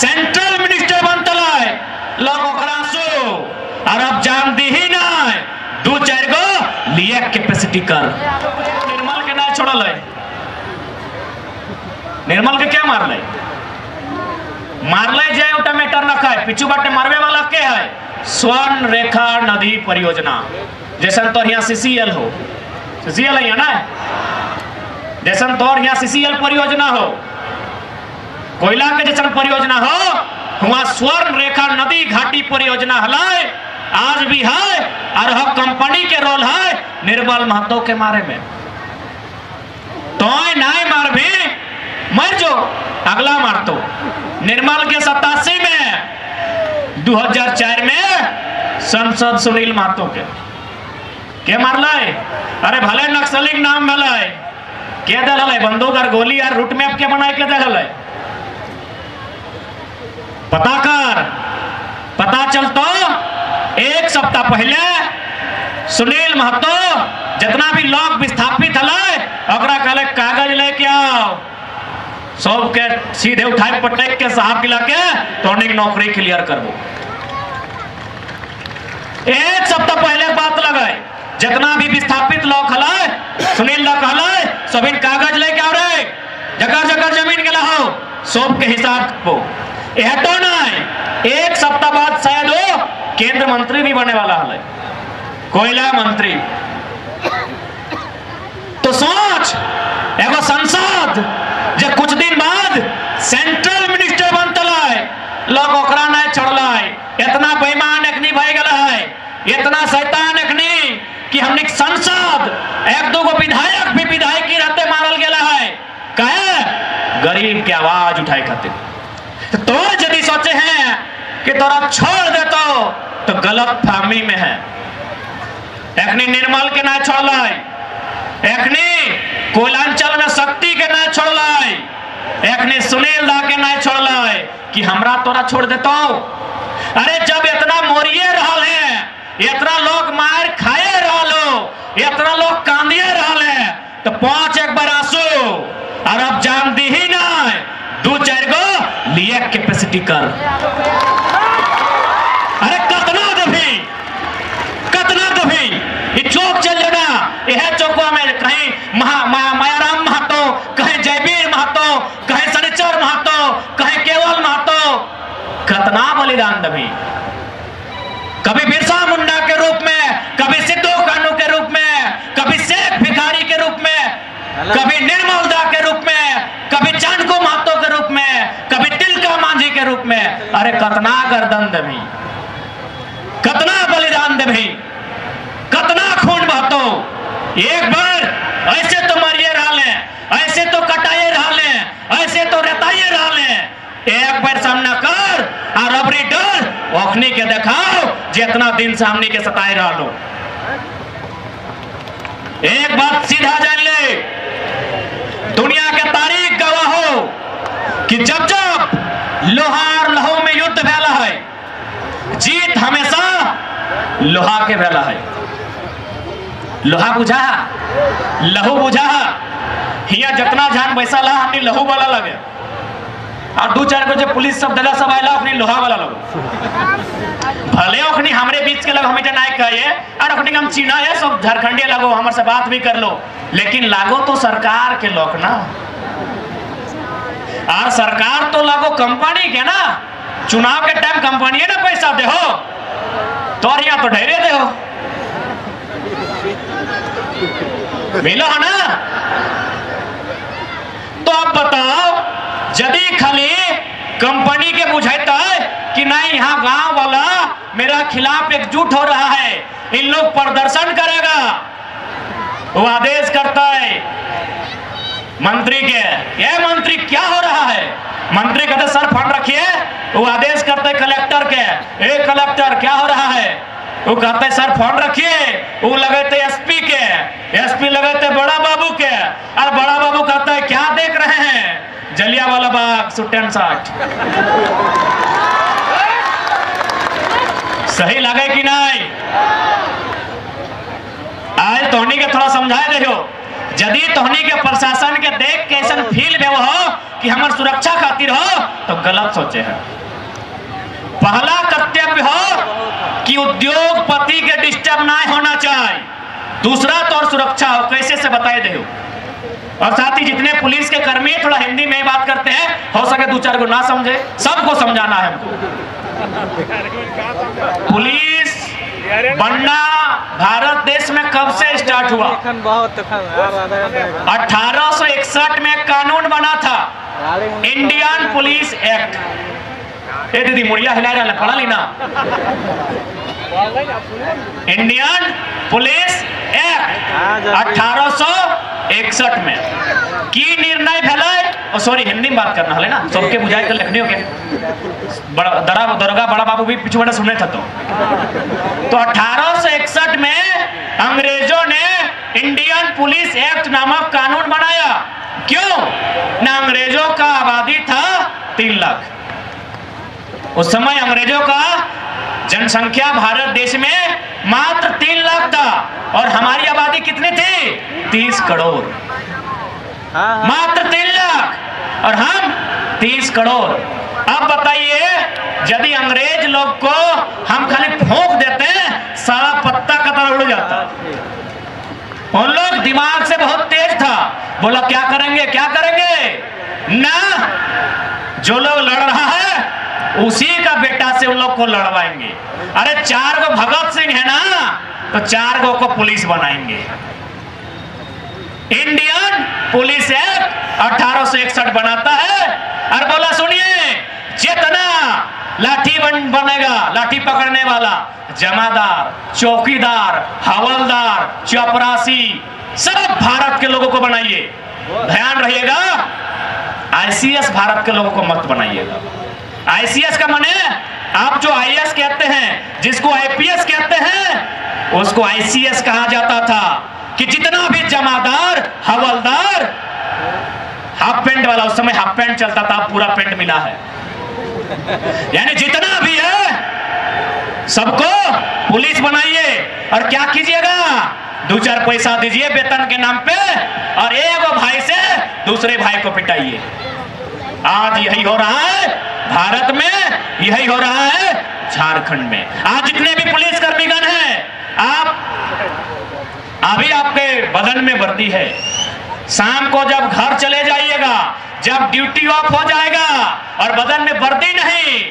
Central minister बनतलाय लोग ओकरा सो और अब जान दी ही ना दो चार गो लिए कैपेसिटी कर निर्मल के ना छोड़ल है। निर्मल के क्या मारले मारले जाए उटा मैटर न खाए पिछू बाटे मारवे वाला के है स्वर्ण रेखा नदी परियोजना जैसन तो यहाँ सीसीएल हो सीसीएल है ना जैसन तो यहाँ सीसीएल परियोजना हो कोयला के जैसन परियोजना हो वहां स्वर्ण रेखा नदी घाटी परियोजना हलाए आज भी है और हम कंपनी के रोल है निर्मल महतो के मारे में तो नाय मार भी मर जो अगला मार तो निर्मल के 87 में 2004 में संसद सुनील महतो के मारला अरे भले नक्सली नाम भला के दल है बंदूक और गोली और रूट मैप के बनाए के दल है पता कर पता चलतो एक सप्ताह पहले सुनील महतो जितना भी लोग विस्थापित हले ओकरा कहले कागज लेके आओ सब के सीधे उठाए पटक के साहब किला के तोनी नौकरी क्लियर करबो एक सप्ताह पहले बात लगाए जितना भी विस्थापित लोग हले सुनील दा कहले सभी कागज लेके आओ रे जगह जगह जमीन के लाओ सब के हिसाब को यह तो नहीं एक सप्ताह बाद शायद वो केंद्र मंत्री भी बनने वाला है कोयला मंत्री तो सोच एगो संसद जो कुछ दिन बाद सेंट्रल मिनिस्टर बनतलाय लोग ओकरा नहीं छोड़लाय इतना बेईमान अखनी भाई गला है इतना शैतान अखनी कि हमने संसद एक दो गो विधायक भी विधायकी रहते मारल गेला है कहे गरीब की आवाज उठाए खातिर तो यदि सोचे हैं कि तोरा छोड़ दे तो गलत फहमी में है एखनी निर्मल के ना छोड़लाई एखनी कोयलांचल में शक्ति के ना छोड़लाई एखनी सुनील दा के ना छोड़लाई कि हमरा तोरा छोड़ देतो अरे जब इतना मोरिए रहल है इतना लोग मार खाए रहलो इतना लोग कांदिए रहल है तो 5 एक बार आंसू और अब जान दी ही ना दो चार गो लिए कैपेसिटी कर अरे कतना दभी ये चौक चल लेना यह चौकों में कहीं मायाराम महतो कहीं जयवीर महतो कहीं शनिचर महतो कहीं केवल महतो कतना बलिदान दभी कभी बिरसा मुंडा के रूप में कभी सिद्धू कानू के रूप में कभी शेख भिखारी के रूप में कभी निर्मल दा के रूप में कभी चांदको महतो के रूप में कभी तिलका मांझी के रूप में अरे कतना गर्दन दभी कतना बलिदान दभी कतना खून बहतो एक बार ऐसे तो मरिए रहले ऐसे तो कटाए रहले ऐसे तो रेताए रहले एक बार सामना कर और अबरी डर ओखनी के दिखाओ जितना दिन सामने के सताए रहलो एक बात सीधा जान ले दुनिया के तारीख गवाह हो कि जब जब लोहार लहू में युद्ध भेला है जीत हमेशा लोहा के भेला है लोहा बुझा लहू बुझा हिया जितना जान पैसा ला हमने लहू वाला लगे और 2-4 बजे पुलिस सब दला सब आयला अपनी लोहा वाला लगो भले ओखनी हमरे बीच के लोग हमें नहीं कहे और ओखनी हम चीना है सब झारखंडी लगो हमारे से बात भी कर लो लेकिन लागो तो सरकार के लोग ना और सरकार तो लागो कंपनी के ना चुनाव के टाइम कंपनी ना पैसा दे हो तो यहाँ तो ढेरे दे हो मिलो है ना तो अब बताओ यदि खाली कंपनी के बुझाता है कि नहीं यहाँ गांव वाला मेरा खिलाफ एकजुट हो रहा है इन लोग प्रदर्शन करेगा वो आदेश करता है मंत्री के ये मंत्री क्या हो रहा है मंत्री कहते सर फंड रखिए वो आदेश करते कलेक्टर के ए कलेक्टर क्या हो रहा है वो कहते सर फंड रखिए वो लगते एसपी के एसपी लगते बड़ा बाबू के और बड़ा बाबू कहता है क्या देख रहे हैं जलियांवाला बाग सुट्टन साठ सही लगे कि नहीं आज तोहनी के थोड़ा समझाए दे हो यदि तोहनी के प्रशासन के देख कैसन फील में हो कि हमारी सुरक्षा खातिर हो तो गलत सोचे हैं। पहला कर्तव्य हो कि उद्योगपति के डिस्टर्ब ना होना चाहिए, दूसरा तो और सुरक्षा हो। कैसे से बताए दे। और साथ ही जितने पुलिस के कर्मी थोड़ा हिंदी में ही बात करते हैं, हो सके दो चार को ना समझे, सबको समझाना है हमको। पुलिस बनना भारत देश में कब से स्टार्ट हुआ? 1861 में कानून बना था, इंडियन पुलिस एक्ट। ए दीदी मुड़िया हिला रहा, पढ़ा ली ना? इंडियन पुलिस एक्ट 1861 में की निर्णय भेलै। सॉरी हिंदी में बात करना है ना, सबके बुझाई कर लिखने हो के दरोगा बड़ा बाबू भी पीछे सुने था। तो 1861 में अंग्रेजों ने इंडियन पुलिस एक्ट नामक कानून बनाया। क्यों ना? अंग्रेजों का आबादी था 3 लाख। उस समय अंग्रेजों का जनसंख्या भारत देश में मात्र 3 लाख था और हमारी आबादी कितनी थी? 30 करोड़। मात्र 3 लाख और हम 30 करोड़। अब बताइए, यदि अंग्रेज लोग को हम खाली फूंक देते हैं, सारा पत्ता का तरह उड़ जाता। उन लोग दिमाग से बहुत तेज था, बोला क्या करेंगे क्या करेंगे ना, जो लोग लड़ रहा है उसी का बेटा से उन लोग को लड़वाएंगे। अरे 4 गो भगत सिंह है ना, तो 4 गो को पुलिस बनाएंगे। इंडियन पुलिस एक्ट 1861 बनाता है और बोला सुनिए, जितना लाठी बनेगा, लाठी पकड़ने वाला, जमादार, चौकीदार, हवलदार, चपरासी, सब भारत के लोगों को बनाइए। ध्यान रहिएगा, आईसीएस भारत के लोगों को मत बनाइएगा। आईसीएस का माने आप जो आईएएस कहते हैं, जिसको आईपीएस कहते हैं, उसको आईसीएस कहा जाता था। कि जितना भी जमादार, हवलदार, हाफ पैंट वाला, उस समय हाफ पैंट चलता था, पूरा पैंट मिला है, यानी जितना भी है सबको पुलिस बनाइए। और क्या कीजिएगा? 2-4 पैसा दीजिए वेतन के नाम पे और एक भाई से दूसरे भाई को पिटाइए। आज यही हो रहा है भारत में, यही हो रहा है झारखंड में। आज जितने भी पुलिस कर्मीगण हैं, आप अभी आपके बदन में वर्दी है, शाम को जब घर चले जाइएगा, जब ड्यूटी ऑफ हो जाएगा और बदन में वर्दी नहीं,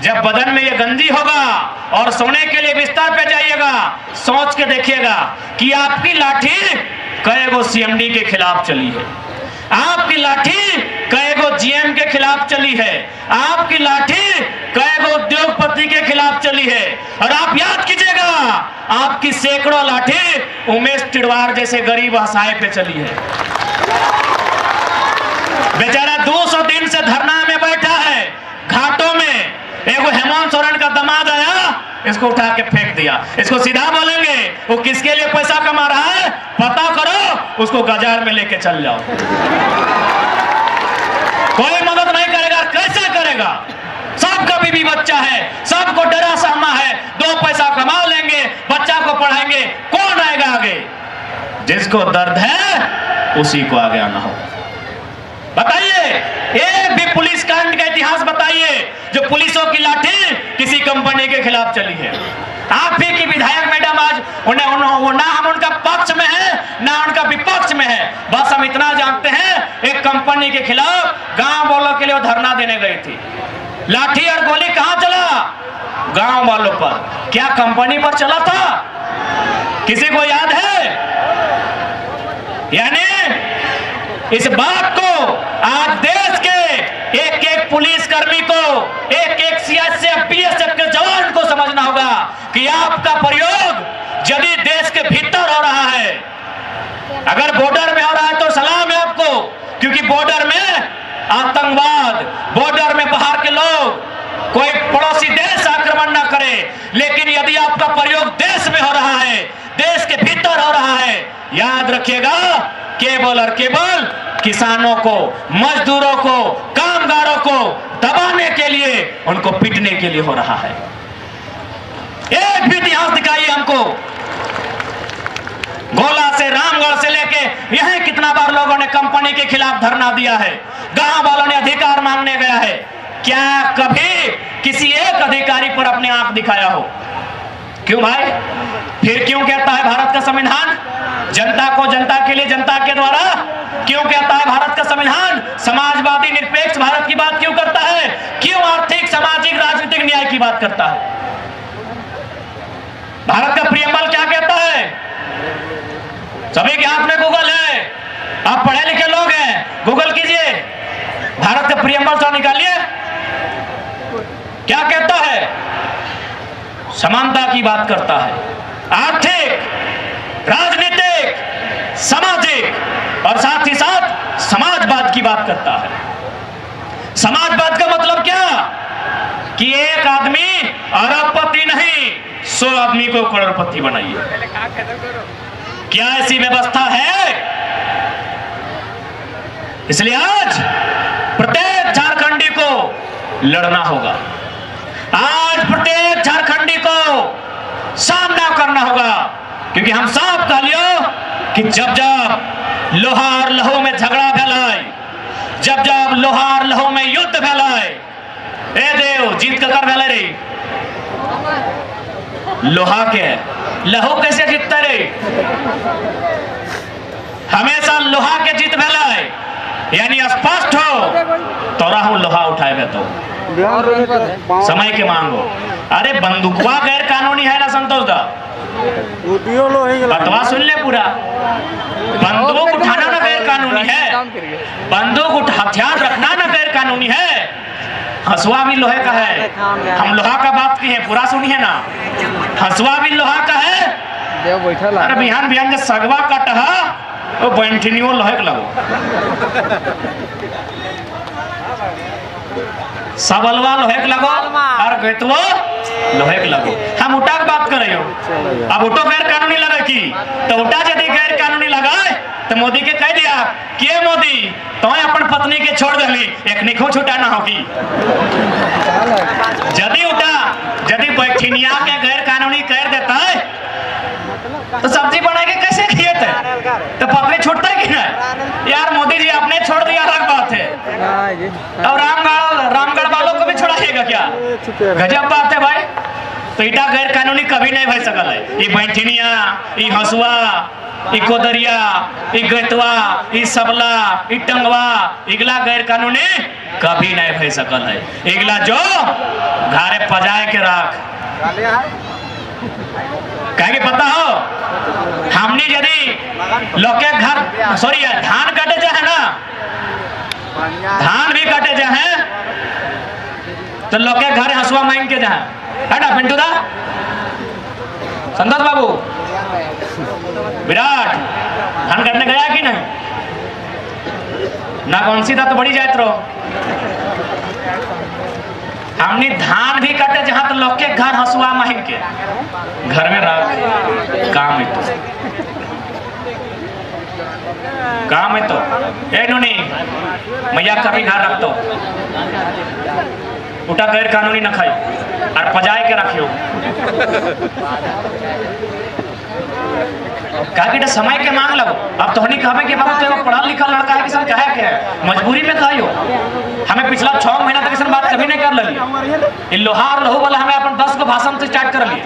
जब बदन में ये गंजी होगा और सोने के लिए बिस्तर पे जाइएगा, सोच के देखिएगा कि आपकी लाठी कई गो सीएमडी के खिलाफ चली है, आपकी लाठी कई गो जीएम के खिलाफ चली है, आपकी लाठी कई गो उद्योगपति के खिलाफ चली है। और आप याद कीजिएगा, आपकी सैकड़ों लाठी उमेश तिवारी जैसे गरीब असहाय पे चली है। बेचारा 200 दिन से धरना में बैठा है घाटों में। एक हेमंत सोरेन का दामाद आया, इसको उठा के फेंक दिया। इसको सीधा बोलेंगे, वो किसके लिए पैसा कमा रहा है पता करो, उसको बाजार में लेके चल जाओ। कोई मदद नहीं करेगा। कैसे करेगा? सबका बीवी बच्चा है, सबको डरा सहमा है, 2 पैसा कमा लेंगे, बच्चा को पढ़ाएंगे, कौन आएगा आगे? जिसको दर्द है उसी को आगे आना हो। बताइए, एक भी पुलिस कांड का इतिहास बताइए जो पुलिसों की लाठी किसी कंपनी के खिलाफ चली है। आप ही की विधायक मैडम आज ना हम उनका पक्ष में है ना उनका विपक्ष में है, बस हम इतना जानते हैं एक कंपनी के खिलाफ गांव वालों के लिए वो धरना देने गई थी। लाठी और गोली कहां चला? गांव वालों पर। क्या कंपनी पर चला था? किसी को याद है? यानी इस बात को आज देश के एक एक पुलिस कर्मी को, एक एक सीआईएसएफ बीएसएफ के जवान को समझना होगा कि आपका प्रयोग यदि देश के भीतर हो रहा है, अगर बॉर्डर में हो रहा है तो सलाम है आपको, क्योंकि बॉर्डर में आतंकवाद, बॉर्डर में बाहर के लोग, कोई पड़ोसी देश आक्रमण ना करे। लेकिन यदि आपका प्रयोग देश में हो रहा है, देश के भीतर हो रहा है, याद रखिएगा केवल और केवल किसानों को, मजदूरों को, कामगारों को दबाने के लिए, उनको पीटने के लिए हो रहा है। एक भी इतिहास दिखाइए हमको। गोला से रामगढ़ से लेके यहीं कितना बार लोगों ने कंपनी के खिलाफ धरना दिया है, गांव वालों ने अधिकार मांगने गया है। क्या कभी किसी एक अधिकारी पर अपने आंख दिखाया हो? क्यों भाई? फिर क्यों कहता है भारत का संविधान जनता को, जनता के लिए, जनता के द्वारा? क्यों कहता है भारत का संविधान समाजवादी निरपेक्ष भारत की बात क्यों करता है? क्यों आर्थिक, सामाजिक, राजनीतिक न्याय की बात करता है? भारत का प्रियम्बल क्या कहता है? सभी के हाथ में गूगल है, आप पढ़े लिखे लोग हैं, गूगल कीजिए, भारत का प्रियम्बल तो निकालिए। क्या कहता है? समानता की बात करता है, आर्थिक, राजनीतिक, सामाजिक और साथ ही साथ समाजवाद की बात करता है। समाजवाद का मतलब क्या? कि एक आदमी अरबपति नहीं, 100 आदमी को करोड़पति बनाइए। क्या ऐसी व्यवस्था है? इसलिए आज प्रत्येक झारखंडी को लड़ना होगा। आज प्रत्येक झारखंडी को सामना करना होगा, क्योंकि हम साफ कह लियो कि जब जब लोहा और लहू में झगड़ा फैलाए, जब जब लोहा और लहू में युद्ध फैलाए, ए देव जीत कर फैले रे लोहा के लहू कैसे जीतता रे? हमेशा लोहा के जीत फैलाए, यानी स्पष्ट हो तो राहु लोहा उठाए तो समय के मांगो। अरे बंदूकवा गैर कानूनी है ना संतोष दा? बतवा सुन ले पूरा। बंदूक उठाना ना गैर कानूनी है, बंदूक हथियार रखना ना गैर कानूनी है। हंसुआ भी लोहे का है, हम लोहा का बात की है, पूरा सुनिए ना। हंसुआ भी लोहा का है। अरे बिहान बिहान जो सगवा कटहा वो बैंठनियो लोहे के लगो, सबलवा लोहे के लगो और गैतवो लोहे के लगो। हम उठा के बात कर रहे हो, अब उठो गैर कानूनी लगे की तो उठा यदि गैर कानूनी लगाए तो मोदी के कह दिया कि मोदी तो अपन पत्नी के छोड़ दली, एक निखो छुटा ना होगी। यदि उठा यदि बैठिनिया के गैर कानूनी कर देता है तो सब्जी बना के कैसे किए थे? तो पत्नी छूटता है कि नहीं? यार मोदी जी आपने छोड़ दिया, अलग बात है। और रामगढ़ वालों को भी छोड़ाइएगा क्या? गजब बात है भाई। तो इटा गैर कानूनी कभी नहीं भय सकल है। ये बैठिनिया, ये हंसुआ, ये कोदरिया, ये गैतवा, ये सबला, ये टंगवा, इगला गैर कानूनी कभी नहीं भय सकल है। इगला जो घरे पजाए के रख कहे पता हो, हमने यदि लोग के घर सॉरी धान काटे जाए ना, धान भी काटे जाए तो लोग के घर हंसुआ मांग के जाए है ना पिंटू दा, संतोष बाबू, विराट धान काटने गया कि नहीं? ना कौन सी था तो बड़ी जाए तो हमने धान भी काटे जहां तो लोग के घर हंसुआ माहिम के घर में रख काम है तो काम है तो ए नोनी मैया कभी घर रख दो, उठा गैर कानूनी न खाई और पजाए के रखियो। कहा कि समय के मांग लगो। अब तो नहीं कहे कि बाबू तो पढ़ा लिखा लड़का है, किसान कहे के है मजबूरी में कहियो। हमें पिछला 6 महीना तक किसान बात कभी नहीं कर ली। लोहार लहू वाला हमें अपन 10 को भाषण से स्टार्ट कर लिए।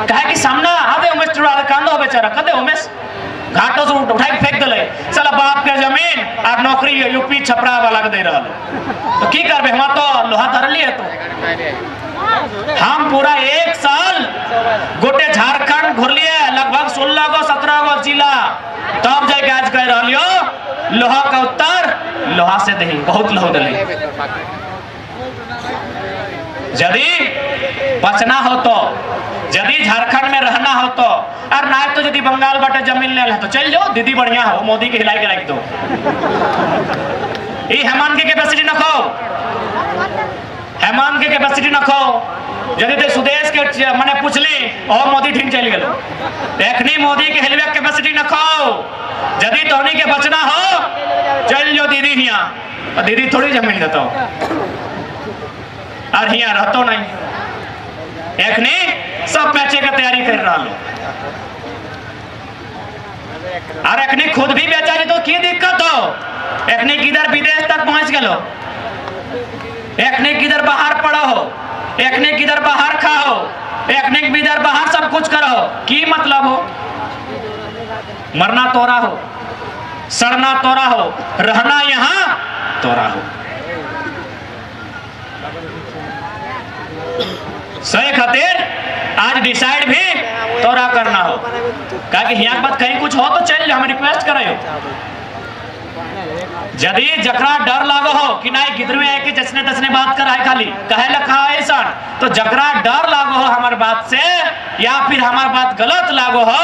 कहे कि सामना आधे उमेश चुड़ा कांदो बेचारा कदे उमेश घाटों से उठा के फेंक दिले, साला बाप के जमीन और नौकरी यूपी छपरा वाला के दे रहा तो की करबे? हम तो लोहा धर लिए तो हम पूरा 1 साल गोटे झारखंड घुर लिए, लगभग 16 गो 17 गो जिला, तब जाके आज कह रही लोहा का उत्तर लोहा से दही बहुत लोह दली। यदि बचना हो तो, यदि झारखंड में रहना हो तो, और ना तो यदि बंगाल बाटे जमीन ले तो चल जाओ, दीदी बढ़िया हो, मोदी के हिलाई के रख दो। ये हेमान की कैपेसिटी न खो, हेमान की कैपेसिटी न खो। यदि तो सुदेश के मैंने पूछली और मोदी ठीक चल गए, एखनी मोदी के हिलवे कैपेसिटी न खो। यदि तोहनी के बचना हो चल जो दीदी हिया, और दीदी थोड़ी जमीन देता और हिया रहतो नहीं, एखनी सब मैचे का तैयारी कर रहा लो। और अखनी खुद भी बेचारी तो की दिक्कत हो, अखनी किधर विदेश तक पहुंच गलो, अखनी किधर बाहर पढ़ो हो, अखनी किधर बाहर खाओ, अखनी किधर बाहर सब कुछ करो, की मतलब हो? मरना तोरा हो, सड़ना तोरा हो, रहना यहाँ तोरा हो। सही खातिर आज डिसाइड भी तोरा करना हो, कहा कि यहाँ बात कहीं कुछ हो तो चल हम रिक्वेस्ट करे यदि जकरा डर लागो हो कि नहीं किधर में है कि जसने तसने बात कर है खाली कहे लखा ऐसा, तो जकरा डर लागो हो हमार बात से या फिर हमार बात गलत लागो हो,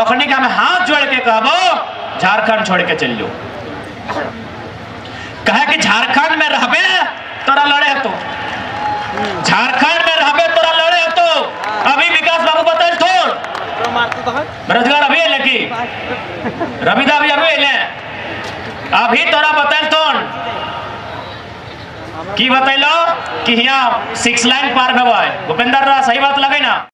अखनी के हमें हाथ जोड़ के कहबो झारखंड छोड़ के चल लो। कहे कि झारखंड में रहबे तोरा लड़े तो, झारखंड में रहबे तोरा लड़े तो। अभी विकास बाबू बताए थोड़ बेरोजगार अभी है लेकी रविदा अभी ले अभी तोरा बताए तो की बतैलो कि यहाँ 6 लाइन पार भेबो। भूपेंद्र सही बात लगे ना।